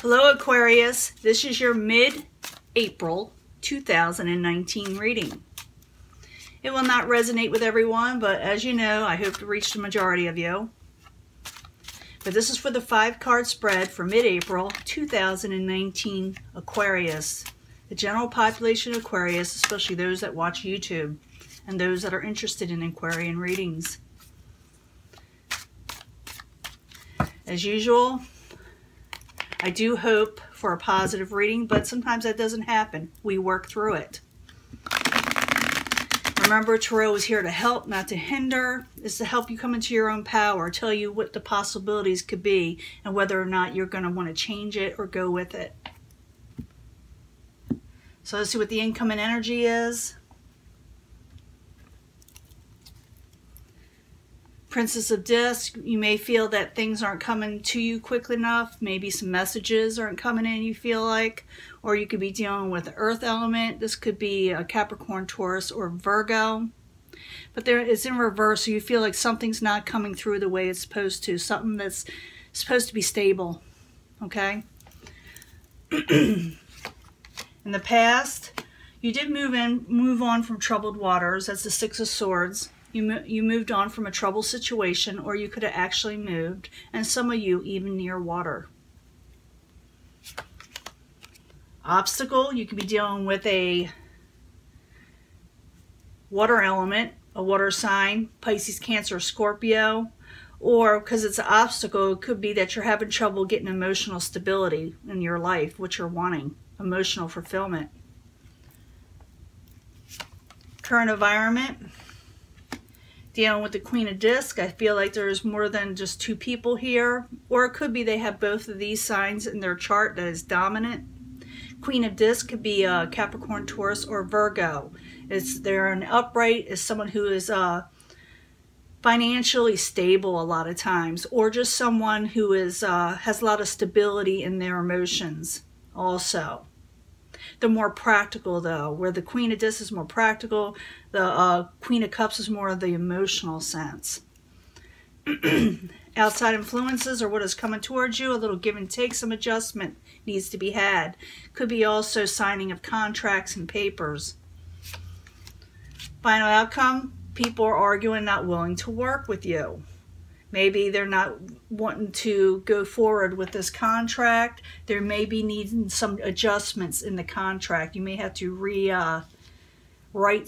Hello Aquarius, this is your mid-April 2019 reading. It will not resonate with everyone, but as you know, I hope to reach the majority of you. But this is for the 5-card spread for mid-April 2019 Aquarius. The general population of Aquarius, especially those that watch YouTube and those that are interested in Aquarian readings. As usual, I do hope for a positive reading, but sometimes that doesn't happen. We work through it. Remember, Tarot is here to help, not to hinder. It's to help you come into your own power, tell you what the possibilities could be, and whether or not you're going to want to change it or go with it. So let's see what the incoming energy is. Princess of Discs, you may feel that things aren't coming to you quick enough. Maybe some messages aren't coming in, you feel like. Or you could be dealing with the earth element. This could be a Capricorn, Taurus, or Virgo. But there, it's in reverse, so you feel like something's not coming through the way it's supposed to. Something that's supposed to be stable. Okay? In the past, you did move on from troubled waters. That's the 6 of Swords. You moved on from a troubled situation, or you could have actually moved, and some of you even near water. Obstacle, you could be dealing with a water element, a water sign, Pisces, Cancer, Scorpio, or because it's an obstacle, it could be that you're having trouble getting emotional stability in your life, what you're wanting, emotional fulfillment. Current environment. Dealing with the Queen of Discs, I feel like there's more than just 2 people here. Or it could be they have both of these signs in their chart that is dominant. Queen of Discs could be a Capricorn, Taurus, or Virgo. They're an upright, is someone who is financially stable a lot of times. Or just someone who is has a lot of stability in their emotions also. They're more practical though, where the Queen of Discs is more practical, the Queen of Cups is more of the emotional sense. Outside influences or what is coming towards you, a little give and take, some adjustment needs to be had. Could be also signing of contracts and papers. Final outcome, people are arguing, not willing to work with you. Maybe they're not wanting to go forward with this contract. There may be needing some adjustments in the contract. You may have to rewrite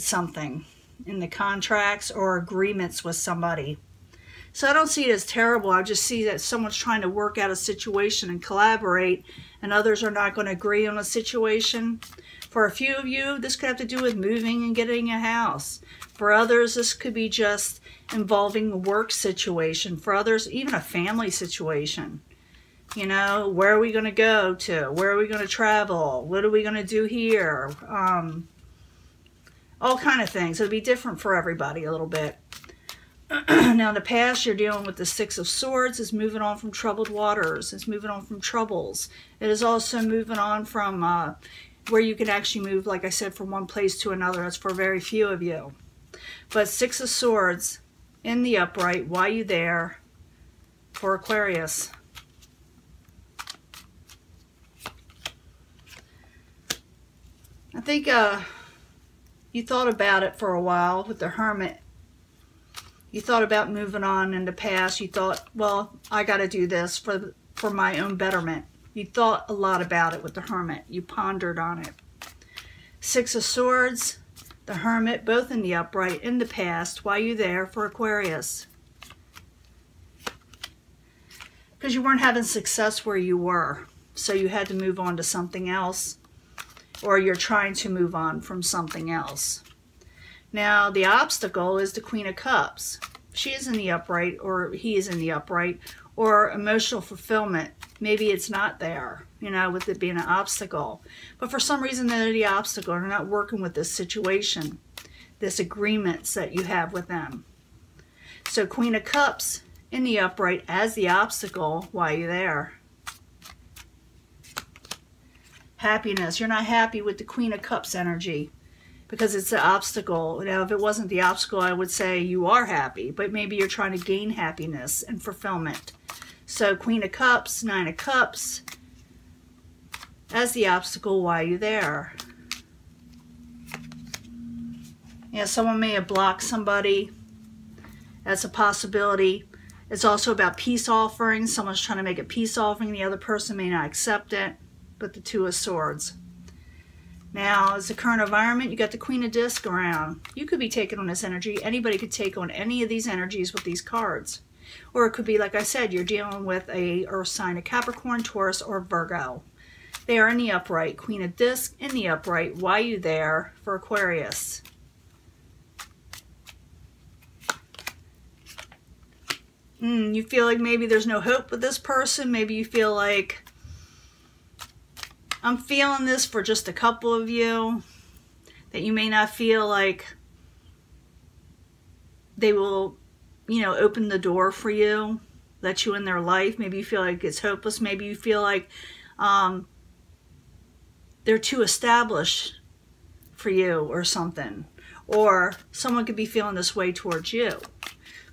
something in the contracts or agreements with somebody. So I don't see it as terrible. I just see that someone's trying to work out a situation and collaborate, and others are not going to agree on a situation. For a few of you, this could have to do with moving and getting a house. For others, this could be just involving a work situation. For others, even a family situation. You know, where are we going to go to? Where are we going to travel? What are we going to do here? All kind of things. It'll be different for everybody a little bit. Now in the past, you're dealing with the 6 of Swords. It's moving on from troubled waters. It's moving on from troubles. It is also moving on from where you can actually move, like I said, from one place to another. That's for very few of you. But 6 of Swords in the upright, why you there for Aquarius? I think you thought about it for a while with the Hermit. You thought about moving on in the past. You thought, well, I got to do this for my own betterment. You thought a lot about it with the Hermit. You pondered on it. 6 of Swords, the Hermit, both in the upright, in the past. Why are you there for Aquarius? Because you weren't having success where you were. So you had to move on to something else. Or you're trying to move on from something else. Now, the obstacle is the Queen of Cups. She is in the upright, or he is in the upright, or emotional fulfillment. Maybe it's not there, you know, with it being an obstacle. But for some reason, they're the obstacle. They're not working with this situation, this agreements that you have with them. So Queen of Cups in the upright as the obstacle. Why are you there? Happiness. You're not happy with the Queen of Cups energy. Because it's the obstacle. Now, if it wasn't the obstacle, I would say you are happy. But maybe you're trying to gain happiness and fulfillment. So Queen of Cups, Nine of Cups, as the obstacle. Why are you there? Yeah, someone may have blocked somebody. That's a possibility. It's also about peace offerings. Someone's trying to make a peace offering. The other person may not accept it. But the Two of Swords. Now, as the current environment, you got the Queen of Discs around. You could be taking on this energy. Anybody could take on any of these energies with these cards. Or it could be, like I said, you're dealing with a earth sign, a Capricorn, Taurus, or Virgo. They are in the upright. Queen of Discs in the upright. Why are you there for Aquarius? You feel like maybe there's no hope with this person. Maybe you feel like, I'm feeling this for just a couple of you, that you may not feel like they will, you know, open the door for you, let you in their life. Maybe you feel like it's hopeless. Maybe you feel like they're too established for you or something. Or someone could be feeling this way towards you.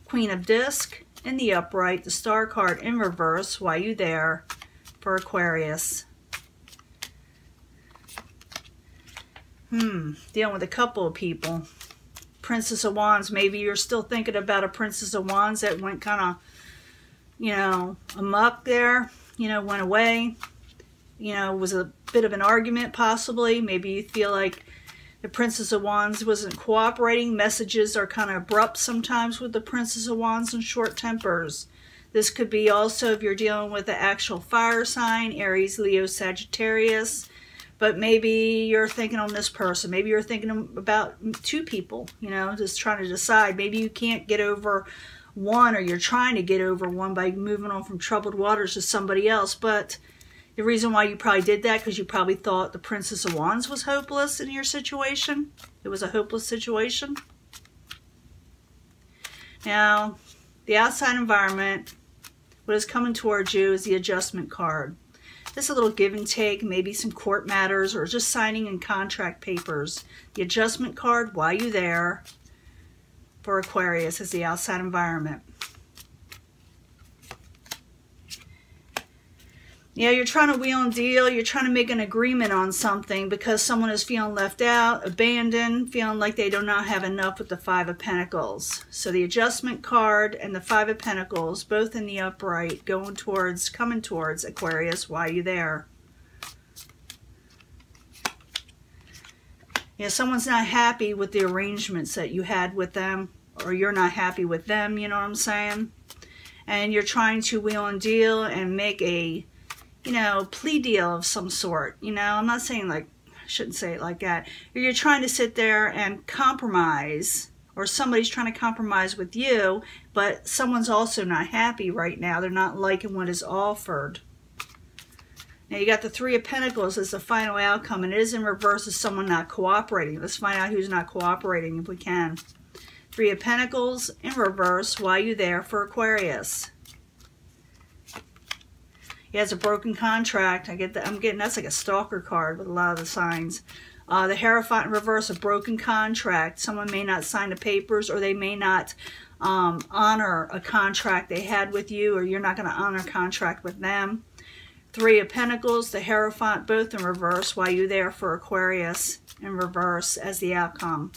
Queen of Discs in the upright, the Star card in reverse. Why are you there for Aquarius? Dealing with a couple of people. Princess of Wands. Maybe you're still thinking about a Princess of Wands that went kind of, you know, amok there. You know, went away. You know, was a bit of an argument possibly. Maybe you feel like the Princess of Wands wasn't cooperating. Messages are kind of abrupt sometimes with the Princess of Wands and short tempers. This could be also if you're dealing with the actual fire sign, Aries, Leo, Sagittarius. But maybe you're thinking on this person. Maybe you're thinking about two people, you know, just trying to decide. Maybe you can't get over one, or you're trying to get over one by moving on from troubled waters to somebody else. But the reason why you probably did that, because you probably thought the Princess of Wands was hopeless in your situation. It was a hopeless situation. Now, the outside environment, what is coming towards you is the Adjustment card. This is a little give and take, maybe some court matters or just signing in contract papers. The Adjustment card, why are you there for Aquarius, is the outside environment. Yeah, you're trying to wheel and deal. You're trying to make an agreement on something because someone is feeling left out, abandoned, feeling like they do not have enough with the Five of Pentacles. So the Adjustment card and the Five of Pentacles, both in the upright, coming towards Aquarius. Why are you there? Yeah, someone's not happy with the arrangements that you had with them, or you're not happy with them, you know what I'm saying? And you're trying to wheel and deal and make a, you know, plea deal of some sort. You know, I'm not saying like, I shouldn't say it like that. You're trying to sit there and compromise, or somebody's trying to compromise with you, but someone's also not happy right now. They're not liking what is offered. Now you got the Three of Pentacles as the final outcome, and it is in reverse as someone not cooperating. Let's find out who's not cooperating if we can. Three of Pentacles in reverse. Why are you there for Aquarius? He has a broken contract. I'm getting that's like a stalker card with a lot of the signs. The Hierophant in reverse, a broken contract. Someone may not sign the papers, or they may not honor a contract they had with you, or you're not going to honor a contract with them. Three of Pentacles, the Hierophant, both in reverse. Why are you there for Aquarius in reverse as the outcome?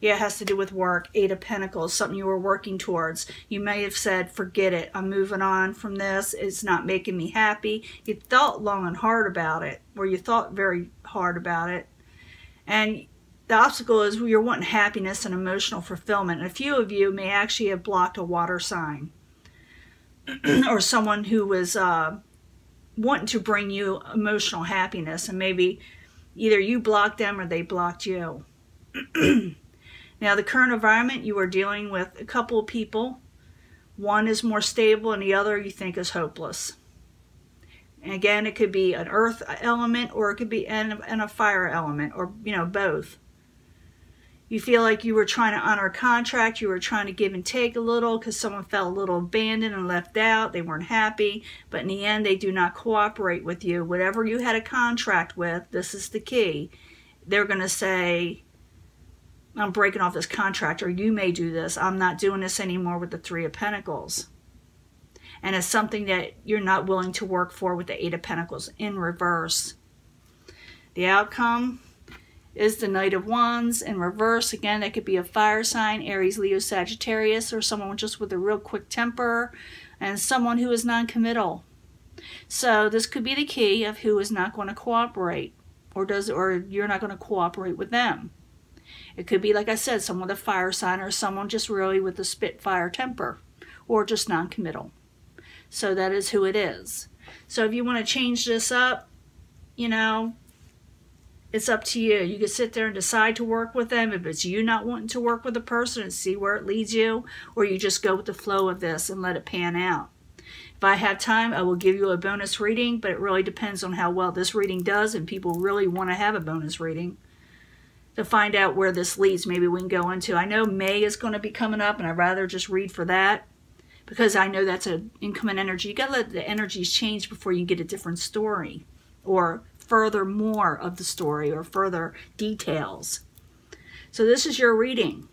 Yeah, it has to do with work. Eight of Pentacles, something you were working towards. You may have said, forget it. I'm moving on from this. It's not making me happy. You thought long and hard about it, or you thought very hard about it. And the obstacle is you're wanting happiness and emotional fulfillment. And a few of you may actually have blocked a water sign or someone who was wanting to bring you emotional happiness. And maybe either you blocked them or they blocked you. Now, the current environment, you are dealing with a couple of people. One is more stable and the other you think is hopeless. And again, it could be an earth element, or it could be and a fire element, or, you know, both. You feel like you were trying to honor a contract. You were trying to give and take a little because someone felt a little abandoned and left out. They weren't happy. But in the end, they do not cooperate with you. Whatever you had a contract with, this is the key. They're going to say, I'm breaking off this contract, or you may do this. I'm not doing this anymore with the Three of Pentacles. and it's something that you're not willing to work for with the Eight of Pentacles in reverse. The outcome is the Knight of Wands in reverse. Again, that could be a fire sign, Aries, Leo, Sagittarius, or someone just with a real quick temper, and someone who is non-committal. So this could be the key of who is not going to cooperate, or you're not going to cooperate with them. It could be, like I said, someone with a fire sign, or someone just really with a spitfire temper, or just non-committal. So that is who it is. So if you want to change this up, you know, it's up to you. You can sit there and decide to work with them if it's you not wanting to work with a person and see where it leads you, or you just go with the flow of this and let it pan out. If I have time, I will give you a bonus reading, but it really depends on how well this reading does, and people really want to have a bonus reading to find out where this leads. Maybe we can go into, I know May is going to be coming up, and I'd rather just read for that because I know that's an incoming energy. You got to let the energies change before you get a different story, or further more of the story, or further details. So this is your reading.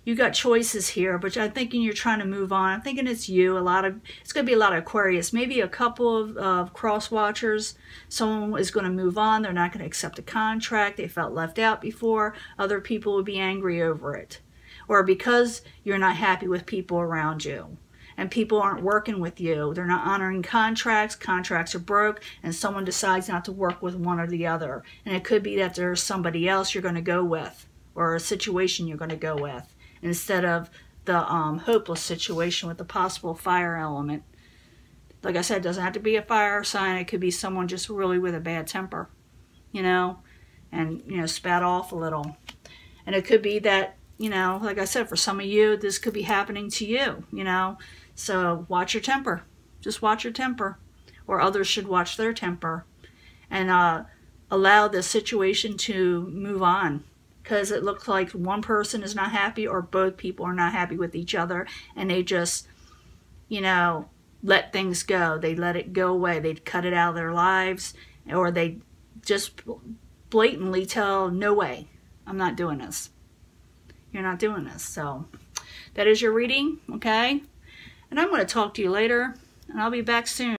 You got choices here, but I'm thinking you're trying to move on. I'm thinking it's you. It's going to be a lot of Aquarius. Maybe a couple of cross watchers. Someone is going to move on. They're not going to accept a contract. They felt left out before. Other people would be angry over it. Or because you're not happy with people around you, and people aren't working with you. They're not honoring contracts. Contracts are broke, and someone decides not to work with one or the other. And it could be that there's somebody else you're going to go with, or a situation you're going to go with, instead of the hopeless situation with the possible fire element. Like I said, it doesn't have to be a fire sign. It could be someone just really with a bad temper, you know, and, you know, spat off a little. And it could be that, you know, like I said, for some of you, this could be happening to you, you know. So watch your temper. Just watch your temper. Or others should watch their temper. And allow the situation to move on. Because it looks like one person is not happy, or both people are not happy with each other, and they just, you know, let things go. They let it go away. They cut it out of their lives, or they just blatantly tell, no way, I'm not doing this. You're not doing this. So that is your reading, okay? And I'm going to talk to you later, and I'll be back soon.